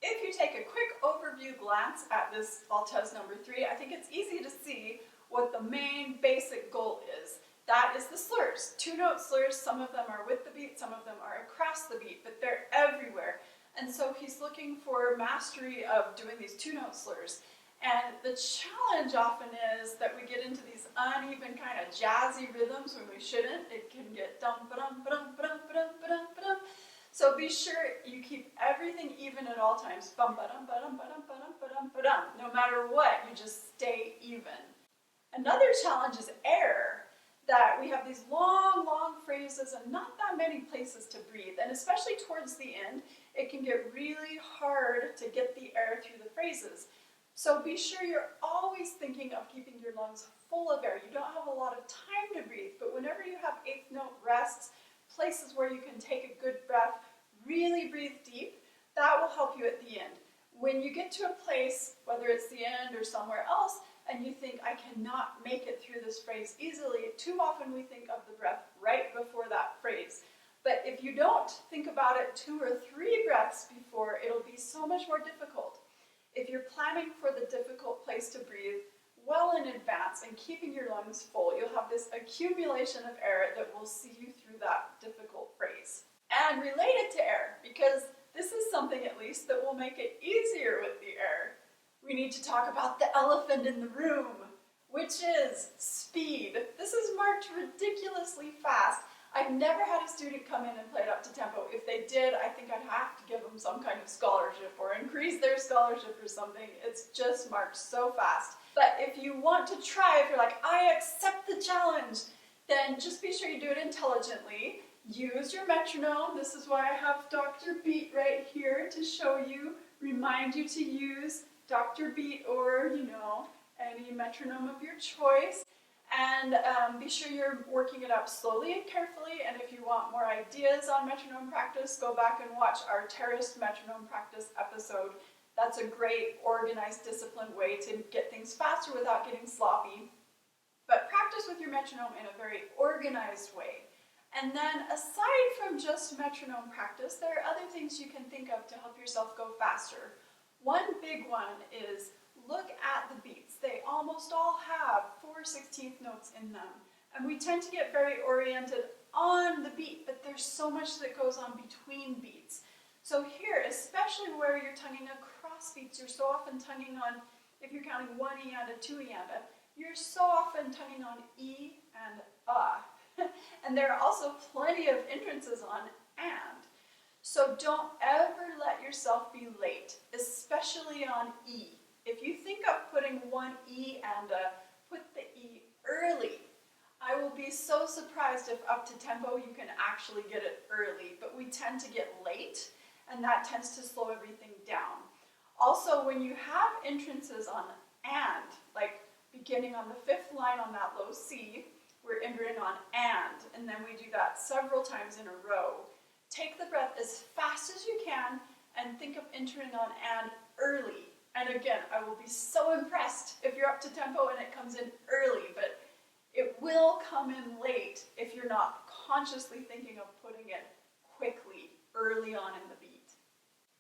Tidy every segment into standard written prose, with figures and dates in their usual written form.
If you take a quick overview glance at this Altès number 3, I think it's easy to see what the main basic goal is. That is the slurs. Two-note slurs, some of them are with the beat, some of them are across the beat, but they're everywhere. And so he's looking for mastery of doing these two-note slurs. And the challenge often is that we get into these uneven kind of jazzy rhythms when we shouldn't. It can get dum-ba-dum-ba-dum-ba-dum-ba-dum-ba-dum. So be sure you keep everything even at all times. Bum-ba-dum-ba-dum-ba-dum-ba-dum-ba-dum. No matter what, you just stay even. Another challenge is air. That we have these long, long phrases and not that many places to breathe. And especially towards the end, it can get really hard to get the air through the phrases. So be sure you're always thinking of keeping your lungs full of air. You don't have a lot of time to breathe, but whenever you have eighth note rests, places where you can take a good breath, really breathe deep, that will help you at the end. When you get to a place, whether it's the end or somewhere else, and you think, I cannot make it through this phrase easily, too often we think of the breath right before that phrase. But if you don't think about it 2 or 3 breaths before, it'll be so much more difficult. If you're planning for the difficult place to breathe well in advance and keeping your lungs full, you'll have this accumulation of air that will see you through that difficult phrase. And related to air, because this is something at least that will make it easier with the air, we need to talk about the elephant in the room, which is speed. This is marked ridiculously fast. I've never had a student come in and play it up to tempo. If they did, I think I'd have to give them some kind of scholarship or increase their scholarship or something. It's just marked so fast. But if you want to try, if you're like, I accept the challenge, then just be sure you do it intelligently. Use your metronome. This is why I have Dr. Beat right here to show you, remind you to use Dr. Beat or, any metronome of your choice. And be sure you're working it up slowly and carefully. And if you want more ideas on metronome practice, go back and watch our terraced metronome practice episode. That's a great, organized, disciplined way to get things faster without getting sloppy. But practice with your metronome in a very organized way. And then aside from just metronome practice, there are other things you can think of to help yourself go faster. One big one is look at the beats. They almost all have 4/16 notes in them. And we tend to get very oriented on the beat, but there's so much that goes on between beats. So here, especially where you're tonguing across beats, you're so often tonguing on, if you're counting 1 E and a 2 E and a, you're so often tonguing on E and and there are also plenty of entrances on and. So don't ever let yourself be late, especially on E. If you think of putting 1 E and a, put the E early. I will be so surprised if up to tempo you can actually get it early, but we tend to get late, and that tends to slow everything down. Also, when you have entrances on and, like beginning on the 5th line on that low C, we're entering on and then we do that several times in a row. Take the breath as fast as you can and think of entering on and early. And again, I will be so impressed if you're up to tempo and it comes in early, but it will come in late if you're not consciously thinking of putting it quickly, early on in the beat.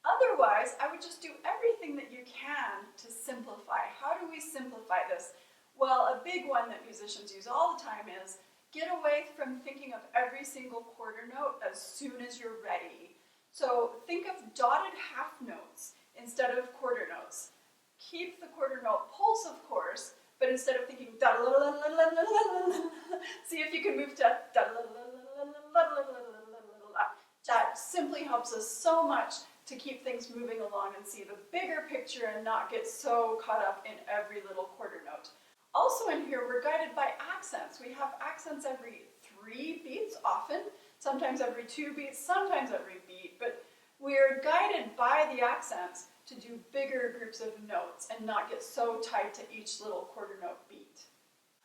Otherwise, I would just do everything that you can to simplify. How do we simplify this? Well, a big one that musicians use all the time is get away from thinking of every single quarter note as soon as you're ready. So think of dotted half notes instead of quarter notes. Keep the quarter note pulse, of course, but instead of thinking da la la la la la la, see if you can move to da la la la la la la. That simply helps us so much to keep things moving along and see the bigger picture and not get so caught up in every little quarter note. Also in here, we're guided by accents. We have accents every 3 beats often, sometimes every 2 beats, sometimes every beat, but we're guided by the accents to do bigger groups of notes and not get so tied to each little quarter note beat.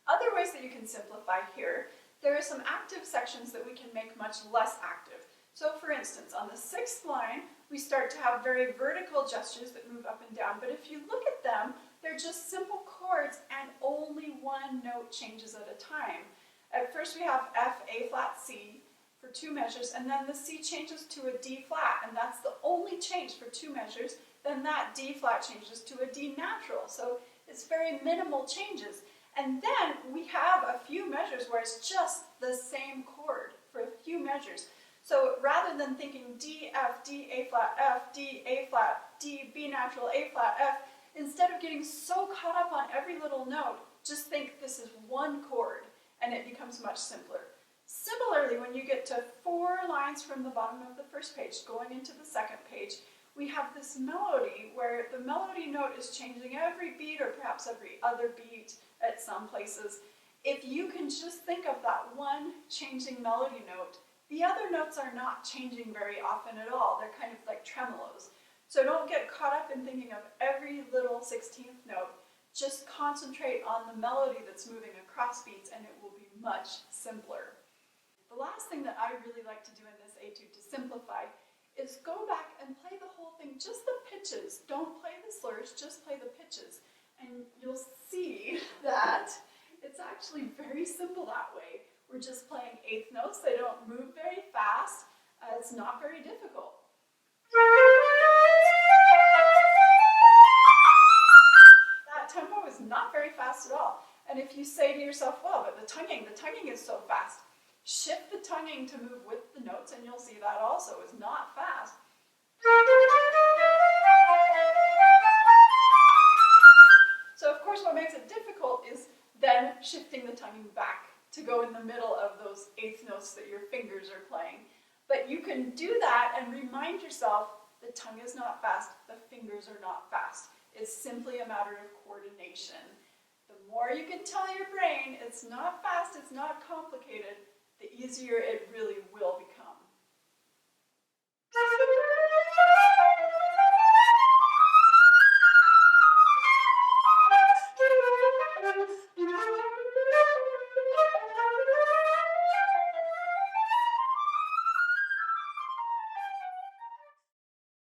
Other ways that you can simplify here, there are some active sections that we can make much less active. So for instance, on the 6th line, we start to have very vertical gestures that move up and down, but if you look at them, they're just simple chords and only one note changes at a time. At first we have F, A flat, C for 2 measures, and then the C changes to a D flat, and that's the only change for 2 measures. Then that D flat changes to a D natural, so it's very minimal changes. And then we have a few measures where it's just the same chord for a few measures. So rather than thinking D, F, D, A flat, F, D, A flat, D, B natural, A flat, F, instead of getting so caught up on every little note, just think this is one chord, and it becomes much simpler. Similarly, when you get to 4 lines from the bottom of the first page, going into the second page, we have this melody where the melody note is changing every beat or perhaps every other beat at some places. If you can just think of that one changing melody note, the other notes are not changing very often at all. They're kind of like tremolos. So don't get caught up in thinking of every little 16th note. Just concentrate on the melody that's moving across beats and it will be much simpler. The last thing that I really like to do in this etude to simplify is go back and play the whole thing, just the pitches. Don't play the slurs, just play the pitches. And you'll see that it's actually very simple that way. We're just playing 8th notes. They don't move very fast. It's not very difficult. That tempo is not very fast at all. And if you say to yourself, well, but the tonguing is so fast. Shift the tonguing to move with the notes and you'll see that also is not fast. So of course what makes it difficult is then shifting the tonguing back to go in the middle of those 8th notes that your fingers are playing. But you can do that and remind yourself the tongue is not fast, the fingers are not fast. It's simply a matter of coordination. The more you can tell your brain it's not fast, it's not complicated, the easier it really will become.